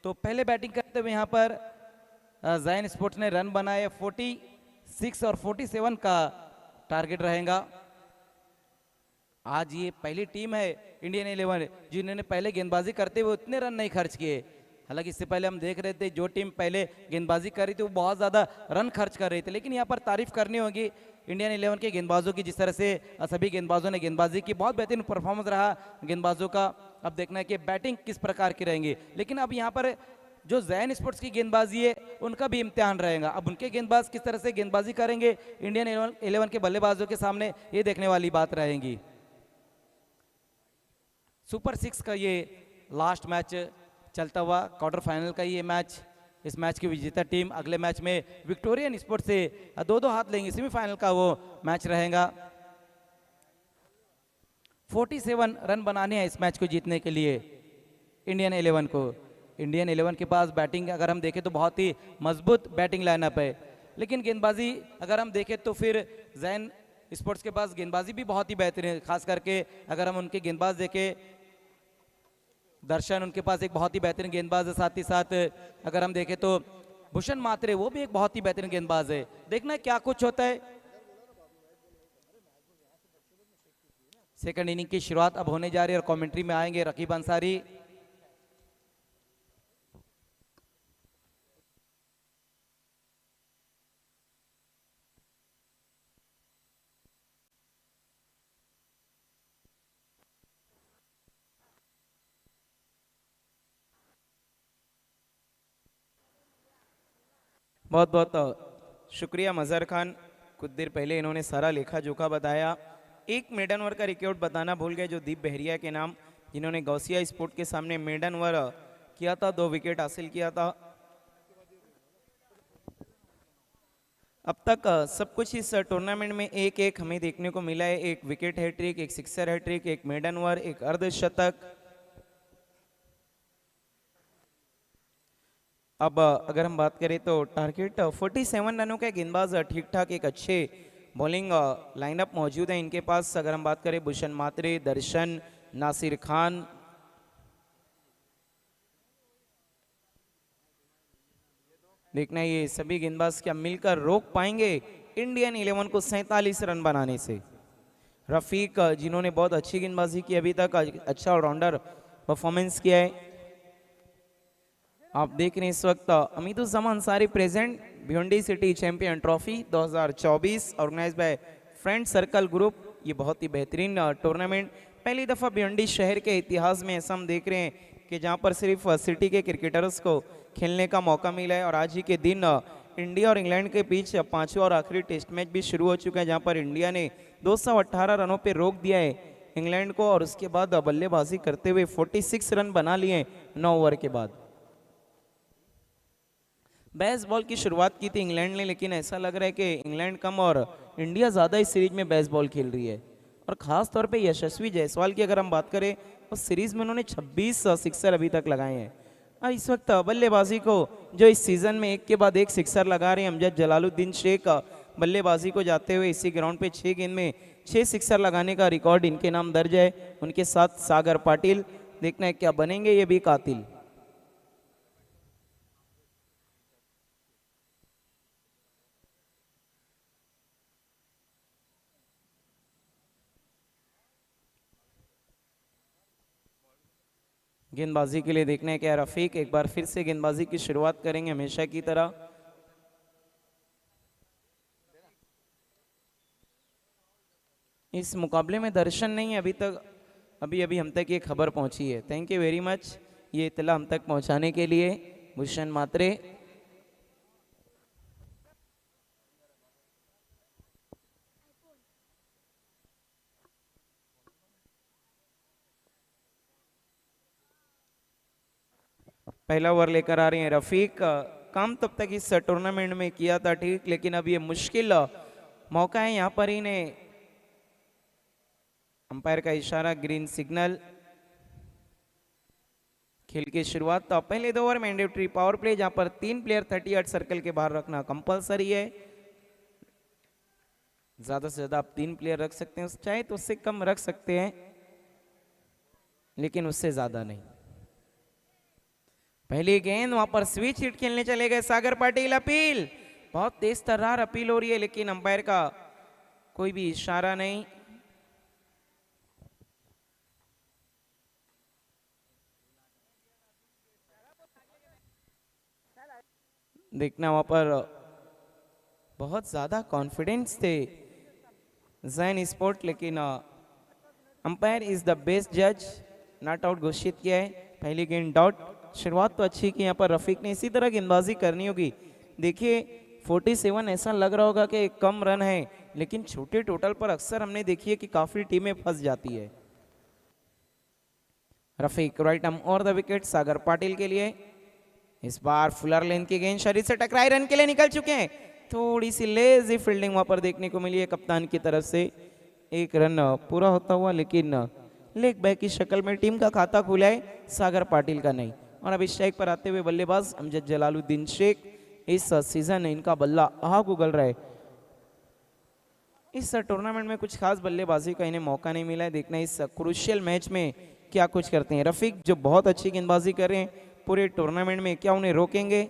तो पहले बैटिंग करते हुए यहाँ पर जैन स्पोर्ट्स ने रन बनाए 46 और 47 का टारगेट रहेगा। आज ये पहली टीम है इंडियन 11 जिन्होंने पहले गेंदबाजी करते हुए उतने रन नहीं खर्च किए। हालांकि इससे पहले हम देख रहे थे जो टीम पहले गेंदबाजी कर रही थी वो बहुत ज़्यादा रन खर्च कर रही थी। लेकिन यहाँ पर तारीफ करनी होगी इंडियन 11 के गेंदबाजों की, जिस तरह से सभी गेंदबाजों ने गेंदबाजी की। बहुत बेहतरीन परफॉर्मेंस रहा गेंदबाजों का। अब देखना है कि बैटिंग किस प्रकार की रहेंगी। लेकिन अब यहाँ पर जो जैन स्पोर्ट्स की गेंदबाजी है उनका भी इम्तिहान रहेगा। अब उनके गेंदबाज किस तरह से गेंदबाजी करेंगे इंडियन 11 के बल्लेबाजों के सामने, ये देखने वाली बात रहेगी। सुपर 6 का ये लास्ट मैच चलता हुआ, क्वार्टर फाइनल का ये मैच। इस मैच की विजेता टीम अगले मैच में विक्टोरियन स्पोर्ट्स से 2-2 हाथ लेंगे। सेमीफाइनल का वो मैच रहेगा। 47 रन बनाने हैं इस मैच को जीतने के लिए इंडियन 11 को। इंडियन 11 के पास बैटिंग अगर हम देखें तो बहुत ही मजबूत बैटिंग लाइनअप है। लेकिन गेंदबाजी अगर हम देखें तो फिर जैन स्पोर्ट्स के पास गेंदबाजी भी बहुत ही बेहतरीन है। खास करके अगर हम उनके गेंदबाज देखें, दर्शन उनके पास एक बहुत ही बेहतरीन गेंदबाज है। साथ ही साथ अगर हम देखें तो भूषण मात्रे वो भी एक बहुत ही बेहतरीन गेंदबाज है। देखना क्या कुछ होता है। सेकंड इनिंग की शुरुआत अब होने जा रही है और कमेंट्री में आएंगे रकीब अंसारी। बहुत बहुत शुक्रिया मजहर खान। कुछ देर पहले इन्होंने सारा लेखा जोखा बताया। एक मेडन ओवर का रिकॉर्ड बताना भूल गए जो दीप बहरिया के नाम, जिन्होंने गौसिया स्पोर्ट के सामने मेडन ओवर किया था, 2 विकेट हासिल किया था। अब तक सब कुछ इस टूर्नामेंट में एक एक हमें देखने को मिला है। एक विकेट हैट्रिक, एक सिक्सर हैट्रिक, एक मेडन ओवर, एक अर्धशतक। अब अगर हम बात करें तो टारगेट 47 रनों का गेंदबाज ठीक ठाक एक अच्छे बॉलिंग लाइनअप मौजूद है इनके पास। अगर हम बात करें भूषण मात्रे, दर्शन, नासिर खान, देखना ये सभी गेंदबाज क्या मिलकर रोक पाएंगे इंडियन 11 को 47 रन बनाने से। रफीक जिन्होंने बहुत अच्छी गेंदबाजी की अभी तक, अच्छा ऑलराउंडर परफॉर्मेंस किया है। आप देख रहे हैं इस वक्त Amiduzzaman Ansari present Bhiwandi city champion trophy 2024 organise by friend circle group. ये बहुत ही बेहतरीन टूर्नामेंट, पहली दफा भिवंडी शहर के इतिहास में ऐसा हम देख रहे हैं कि जहां पर सिर्फ सिटी के क्रिकेटर्स को खेलने का मौका मिला है। और आज ही के दिन इंडिया और इंग्लैंड के बीच पांचवा और आखिरी टेस्ट मैच भी शुरू हो चुका है, जहां पर इंडिया ने 218 रनों पे रोक दिया है इंग्लैंड को और उसके बाद बल्लेबाजी करते हुए 46 रन बना लिए 9 ओवर के बाद। बेसबॉल की शुरुआत की थी इंग्लैंड ने, लेकिन ऐसा लग रहा है कि इंग्लैंड कम और इंडिया ज़्यादा इस सीरीज में बेसबॉल खेल रही है। और ख़ास तौर पे यशस्वी जायसवाल की अगर हम बात करें तो सीरीज में उन्होंने 26 सिक्सर अभी तक लगाए हैं। और इस वक्त बल्लेबाजी को जो इस सीज़न में एक के बाद एक सिक्सर लगा रहे हैं अमजद जलालुद्दीन शेख, बल्लेबाजी को जाते हुए इसी ग्राउंड पे 6 गेंद में 6 सिक्सर लगाने का रिकॉर्ड इनके नाम दर्ज है। उनके साथ सागर पाटिल, देखना है क्या बनेंगे ये भी कातिल। गेंदबाजी के लिए देखने क्या रफीक एक बार फिर से गेंदबाजी की शुरुआत करेंगे हमेशा की तरह। इस मुकाबले में दर्शन नहीं है अभी तक, अभी अभी हम तक ये खबर पहुंची है। थैंक यू वेरी मच ये इतला हम तक पहुंचाने के लिए भूषण मात्रे। पहला ओवर लेकर आ रहे हैं रफीक। काम तब तक इस टूर्नामेंट में किया था ठीक, लेकिन अब ये मुश्किल मौका है यहां पर इन्हें अंपायर का इशारा, ग्रीन सिग्नल। खेल की शुरुआत तो पहले 2 ओवर मैंडेटरी पावर प्ले, जहां पर 3 प्लेयर 38 सर्कल के बाहर रखना कंपलसरी है। ज्यादा से ज्यादा आप 3 प्लेयर रख सकते हैं, चाहे तो उससे कम रख सकते हैं लेकिन उससे ज्यादा नहीं। पहली गेंद वहां पर स्विच हिट खेलने चले गए सागर पाटिल। अपील बहुत तेज तर्रार अपील हो रही है लेकिन अंपायर का कोई भी इशारा नहीं। देखना वहां पर बहुत ज्यादा कॉन्फिडेंस थे जैन स्पोर्ट, लेकिन अंपायर इज द बेस्ट जज, नॉट आउट घोषित किया है। पहली गेंद डॉट। शुरुआत तो अच्छी की यहाँ पर रफीक ने, इसी तरह गेंदबाजी करनी होगी। देखिए 47 ऐसा लग रहा होगा कि कम रन है, लेकिन छोटे टोटल पर अक्सर हमने देखी है कि काफी टीमें फंस जाती है। रफीक राइट आर्म और द विकेट सागर पाटिल के लिए। इस बार फुलर लेंथ की गेंद शरीर से टकराई, रन के लिए निकल चुके हैं। थोड़ी सी लेजी फील्डिंग वहां पर देखने को मिली है कप्तान की तरफ से। एक रन पूरा होता हुआ, लेकिन लेग बैक की शक्ल में टीम का खाता खुला है, सागर पाटिल का नहीं। और अब स्ट्राइक पर आते हुए बल्लेबाज अमजद जलालुद्दीन शेख। इस सीजन इनका बल्ला आग उगल रहा है। इस टूर्नामेंट में कुछ खास बल्लेबाजी का इन्हें मौका नहीं मिला है। देखना इस क्रूशियल मैच में क्या कुछ करते हैं। रफीक जो बहुत अच्छी गेंदबाजी कर रहे हैं पूरे टूर्नामेंट में, क्या उन्हें रोकेंगे?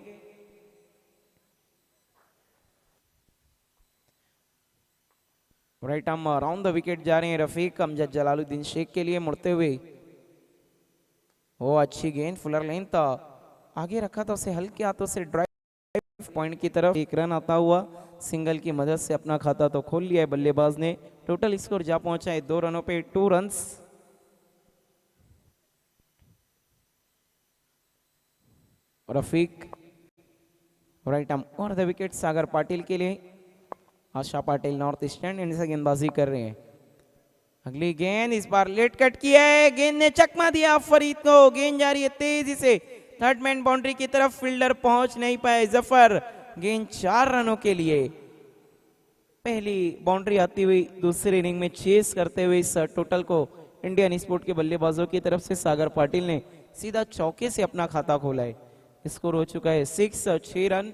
Right arm around the wicket जा रहे हैं रफीक अमजद जलालुद्दीन शेख के लिए मुड़ते हुए। वो अच्छी गेंद फुलर लेन था, आगे रखा था उसे हल्के हाथों से ड्राइव पॉइंट की तरफ। एक रन आता हुआ सिंगल की मदद से अपना खाता तो खोल लिया है बल्लेबाज ने। टोटल स्कोर जा पहुंचा है 2 रनों पे 2 रन्स। रफीक राइट आर्म और द विकेट सागर पाटिल के लिए। आशा पाटिल नॉर्थ ईस्टर्न इंडियंस से गेंदबाजी कर रहे हैं। अगली गेंद इस बार लेट कट किया है, गेंद ने चकमा दिया फरीद को। गेंद जा रही है तेजी से थर्ड मैन बाउंड्री की तरफ, फील्डर पहुंच नहीं पाए जफर। गेंद 4 रनों के लिए। पहली बाउंड्री आती हुई दूसरी इनिंग में चेस करते हुए इस टोटल को इंडियन स्पोर्ट के बल्लेबाजों की तरफ से सागर पाटिल ने सीधा चौके से अपना खाता खोला है। स्कोर हो चुका है 6 और 6 रन।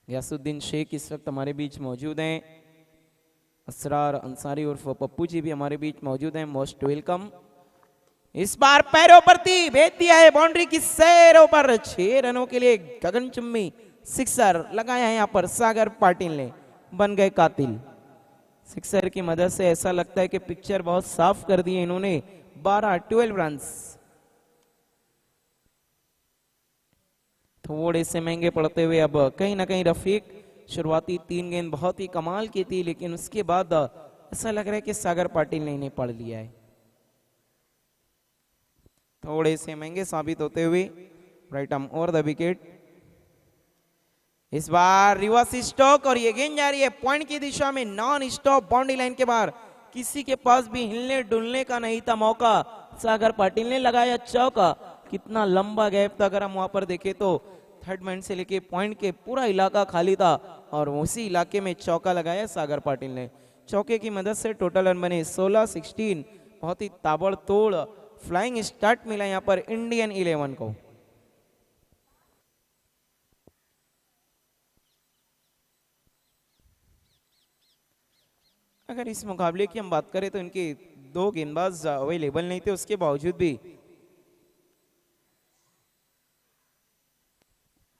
गयासुद्दीन शेख इस वक्त हमारे बीच मौजूद हैं। असरार अंसारी उर्फ पप्पू जी भी हमारे बीच मौजूद हैं, मोस्ट वेलकम। इस बार पैरों पर थी, भेज दिया है बाउंड्री की सैरों पर। 6 रनों के लिए गगनचुम्बी सिक्सर लगाया है यहाँ पर सागर पाटिल ने, बन गए कातिल। सिक्सर की मदद से ऐसा लगता है कि पिक्चर बहुत साफ कर दी है इन्होंने। 12 रन्स थोड़े से महंगे पड़ते हुए अब कहीं ना कहीं रफीक। शुरुआती 3 गेंद बहुत ही कमाल की थी, लेकिन उसके बाद ऐसा लग रहा है कि सागर पाटिल ने इन्हें पढ़ लिया है। थोड़े से महंगे साबित होते हुए right arm over the wicket. इस बार रिवर्स स्टॉक और ये गेंद जा रही है पॉइंट की दिशा में, नॉन स्टॉप बाउंड्री लाइन के बाहर। किसी के पास भी हिलने डुलने का नहीं था मौका। सागर पाटिल ने लगाया चौका। कितना लंबा गैप था, अगर हम वहां पर देखें तो थर्ड मैन से लेके पॉइंट के पूरा इलाका खाली था और उसी इलाके में चौका लगाया सागर पाटिल ने। चौके की मदद से टोटल रन बने 16-16। बहुत ही ताबड़तोड़ फ्लाइंग स्टार्ट मिला यहां पर इंडियन 11 को। अगर इस मुकाबले की हम बात करें तो इनके 2 गेंदबाज अवेलेबल नहीं थे, उसके बावजूद भी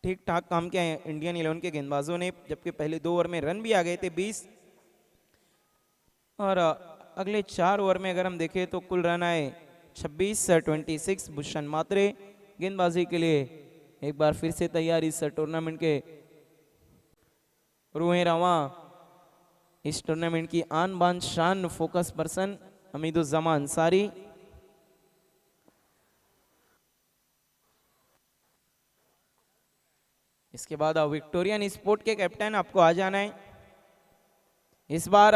ठीक ठाक काम किया है इंडियन 11 के गेंदबाजों ने, जबकि पहले 2 ओवर में रन भी आ गए थे 20 और अगले 4 ओवर में अगर हम देखें तो कुल रन आए 26-26। भूषण मात्रे गेंदबाजी के लिए एक बार फिर से तैयार इस टूर्नामेंट के रूहे रवा, इस टूर्नामेंट की आन बान शान फोकस पर्सन हमीदुज्जमा अंसारी। इसके बाद विक्टोरियन स्पोर्ट के कैप्टन आपको आ जाना है। इस बार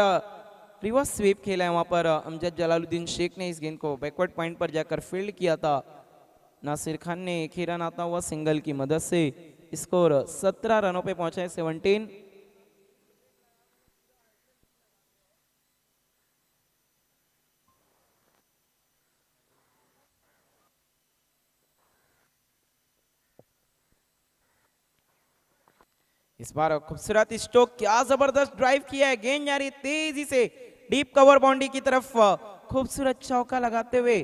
रिवर्स स्वीप खेला है वहां पर अमजद जलालुद्दीन शेख ने। इस गेंद को बैकवर्ड पॉइंट पर जाकर फील्ड किया था। नासिर खान ने एक ही रन आता हुआ सिंगल की मदद से स्कोर 17 रनों पे पहुंचा है 17। इस बार खूबसूरत स्ट्रोक, क्या जबरदस्त ड्राइव किया है, गेंद जा रही तेजी से डीप कवर बाउंड्री की तरफ। खूबसूरत चौका लगाते हुए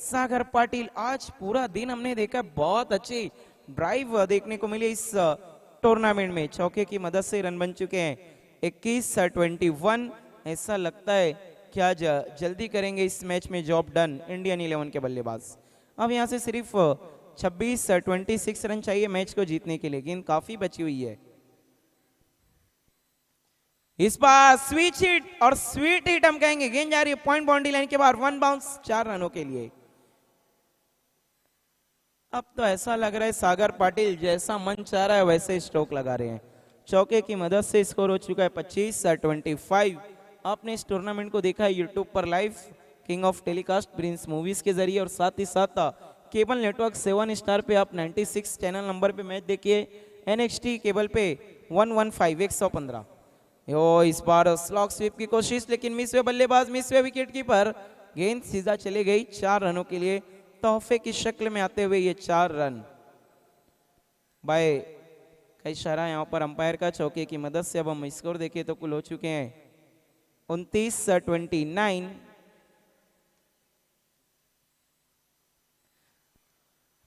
सागर पाटिल। आज पूरा दिन हमने देखा बहुत अच्छी ड्राइव देखने को मिली इस टूर्नामेंट में। चौके की मदद से रन बन चुके हैं 21-21। ऐसा लगता है कि आज जल्दी करेंगे इस मैच में जॉब डन इंडियन 11 के बल्लेबाज। अब यहां से सिर्फ 26-26 रन चाहिए मैच को जीतने के लिए। गेंद काफी बची हुई है। इस बार स्विच हिट और स्वीट हिट हम कहेंगे। गेंद जा रही है पॉइंट बाउंड्री लाइन के बाहर, 1 बाउंस 4 रनों के लिए। अब तो ऐसा लग रहा है सागर पाटिल जैसा मन चाह रहा है वैसे स्ट्रोक लगा रहे हैं। चौके की मदद से स्कोर हो चुका है 25-25। आपने इस टूर्नामेंट को देखा है यूट्यूब पर live king of telecast Prince movies के जरिए, और साथ ही साथ केबल नेटवर्क 7 स्टार पे आप 96 चैनल नंबर पे मैच देखिए। NXT केबल पे 115 115। यो इस बार स्लॉग स्वीप की कोशिश, लेकिन मिस हुए बल्लेबाज, मिस हुए विकेट कीपर। गेंद सीधा चली गई 4 रनों के लिए। तोहफे की शक्ल में आते हुए ये 4 रन बाय का इशारा यहाँ पर अंपायर का। चौके की मदद से अब हम स्कोर देखें तो कुल हो चुके हैं 29-29।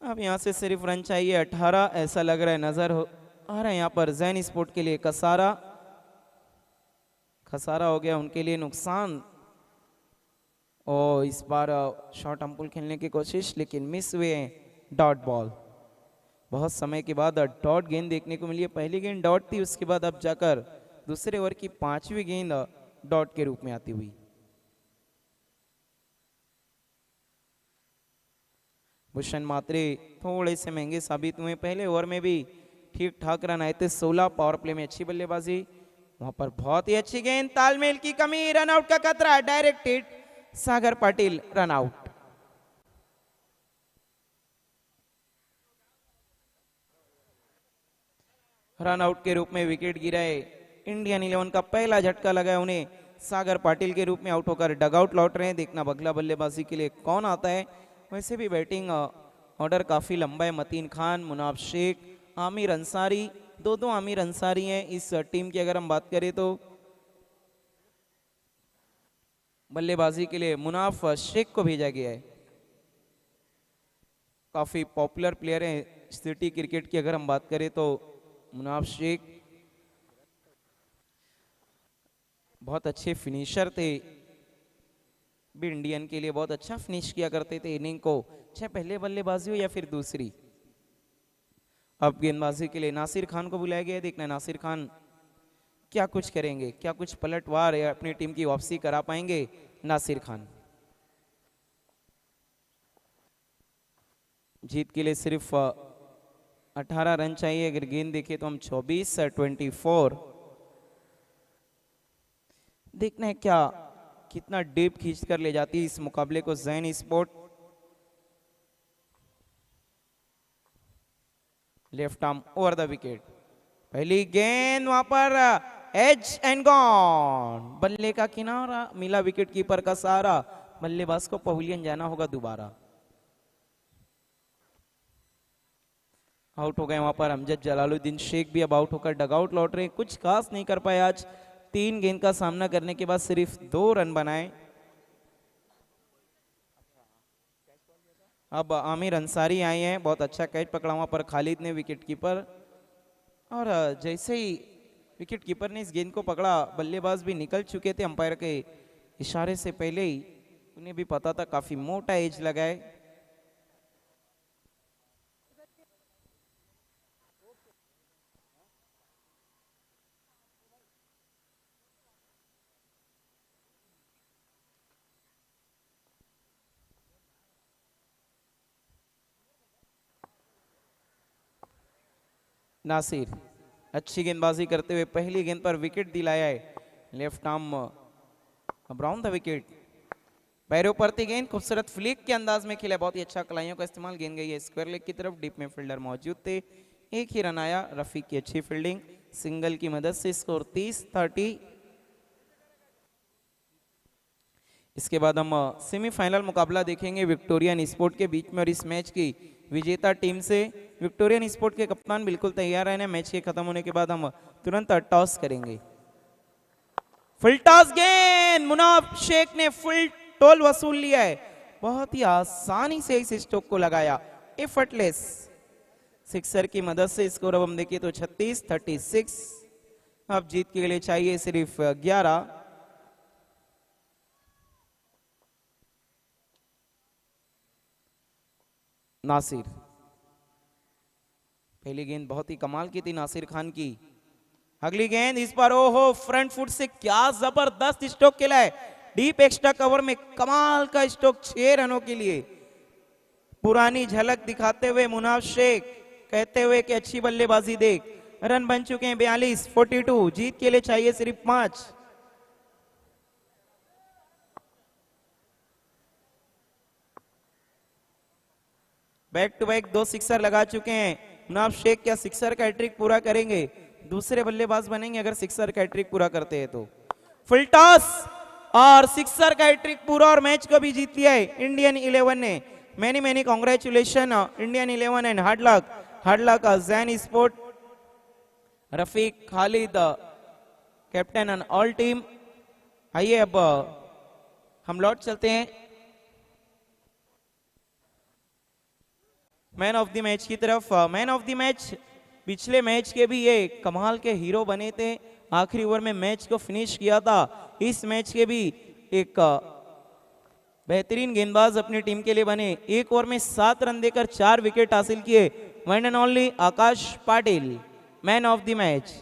अब यहाँ से सिर्फ रन चाहिए 18। ऐसा लग रहा है, नजर आ रहा है यहाँ पर जैन स्पोर्ट के लिए खसारा हो गया, उनके लिए नुकसान। और इस बार शॉर्ट अम्पुल खेलने की कोशिश, लेकिन मिस हुए हैं डॉट बॉल। बहुत समय के बाद डॉट गेंद देखने को मिली है। पहली गेंद डॉट थी, उसके बाद अब जाकर दूसरे ओवर की 5वीं गेंद डॉट के रूप में आती हुई। भूषण मात्रे थोड़े से महंगे साबित हुए। पहले ओवर में भी ठीक ठाक रन आए थे 16। पावर प्ले में अच्छी बल्लेबाजी, वहां पर बहुत ही अच्छी गेंद, तालमेल की कमी, रन आउट का खतरा, direct hit, Sagar Patil run out. Run out के रूप में विकेट गिरा है। इंडियन 11 का पहला झटका लगा है उन्हें सागर पाटिल के रूप में आउट होकर डगआउट लौट रहे हैं। देखना अगला बल्लेबाजी के लिए कौन आता है। वैसे भी बैटिंग ऑर्डर काफी लंबा है। मतीन खान, मुनाफ शेख, आमिर अंसारी, दो आमिर अंसारी हैं इस टीम की। अगर हम बात करें तो बल्लेबाजी के लिए मुनाफ शेख को भेजा गया है। काफी पॉपुलर प्लेयर हैं सिटी क्रिकेट की। अगर हम बात करें तो मुनाफ शेख बहुत अच्छे फिनिशर थे, भी इंडियन के लिए बहुत अच्छा फिनिश किया करते थे इनिंग को, चाहे पहले बल्लेबाजी हो या फिर दूसरी। अब गेंदबाजी के लिए नासिर खान को बुलाया गया है। देखना नासिर खान क्या कुछ करेंगे, क्या कुछ पलटवार या अपनी टीम की वापसी करा पाएंगे नासिर खान। जीत के लिए सिर्फ 18 रन चाहिए। अगर गेंद देखें तो हम 24-24। देखना है क्या कितना डीप खींच कर ले जाती है इस मुकाबले को Zain sport. Left arm over the wicket. पहली गेंद वहां पर एज एंड गॉन। बल्ले का किनारा मिला विकेट कीपर का सहारा। बल्लेबाज को पवेलियन जाना होगा दोबारा। आउट हो गए वहां पर अमजद जलालुद्दीन शेख भी अब आउट होकर डगआउट लौट रहे। कुछ खास नहीं कर पाए आज। 3 गेंद का सामना करने के बाद सिर्फ 2 रन बनाए। अब आमिर अंसारी आए हैं, बहुत अच्छा कैच पकड़ा वहां पर खालिद ने विकेट कीपर। और जैसे ही विकेट कीपर ने इस गेंद को पकड़ा, बल्लेबाज भी निकल चुके थे अंपायर के इशारे से पहले ही। उन्हें भी पता था काफी मोटा एज लगा है। नासिर अच्छी गेंदबाजी करते हुए पहली गेंद पर विकेट दिलाया है। Left arm around the wicket. पैरों पर थी गेंद, खूबसूरत फ्लिक के अंदाज में खेला। बहुत ही अच्छा कलाइयों का इस्तेमाल। गेंद गई है स्क्वायर लेग की तरफ। डीप में फील्डर मौजूद थे, एक ही रन आया। रफीक की अच्छी फील्डिंग, सिंगल की मदद से स्कोर 30-30। इसके बाद हम सेमीफाइनल मुकाबला देखेंगे विक्टोरियन स्पोर्ट के बीच में। और इस मैच की विजेता टीम से विक्टोरियन स्पोर्ट के कप्तान बिल्कुल तैयार रहने। मैच के खत्म होने के बाद हम तुरंत टॉस करेंगे। फुल टॉस गेंद, मुनाफ शेख ने फुल टोल वसूल लिया है। बहुत ही आसानी से इस स्ट्रोक को लगाया, एफर्टलेस सिक्सर की मदद से। स्कोर अब हम देखिए तो 36-36। अब जीत के लिए चाहिए सिर्फ 11। नासिर, पहली गेंद बहुत ही कमाल की थी नासिर खान की। अगली गेंद इस पर ओहो, फ्रंट फुट से क्या जबरदस्त स्ट्रोक खेला है। डीप एक्स्ट्रा कवर में कमाल का स्ट्रोक 6 रनों के लिए। पुरानी झलक दिखाते हुए मुनाफ शेख कहते हुए कि अच्छी बल्लेबाजी देख। रन बन चुके हैं 42-42। जीत के लिए चाहिए सिर्फ 5। बैक टू बैक 2 सिक्सर लगा चुके हैं मुनाफ शेख। क्या सिक्सर का हैट्रिक पूरा करेंगे? दूसरे बल्लेबाज बनेंगे अगर सिक्सर का हैट्रिक पूरा करते हैं तो। फुल टॉस और सिक्सर का हैट्रिक पूरा और मैच को भी जीत लिया है इंडियन 11 ने। Many congratulation Indian 11 and hard luck Zain sport. Rafiq, Khalid, captain and all team. आइए अब हम लौट चलते हैं मैन ऑफ द मैच की तरफ। मैन ऑफ द मैच पिछले मैच के भी ये कमाल के हीरो बने थे। आखिरी ओवर में मैच को फिनिश किया था। इस मैच के भी एक बेहतरीन गेंदबाज अपनी टीम के लिए बने। एक ओवर में 7 रन देकर 4 विकेट हासिल किए। One and only Akash Patil, man of the match.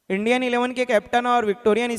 Indian 11 के कैप्टन और विक्टोरियन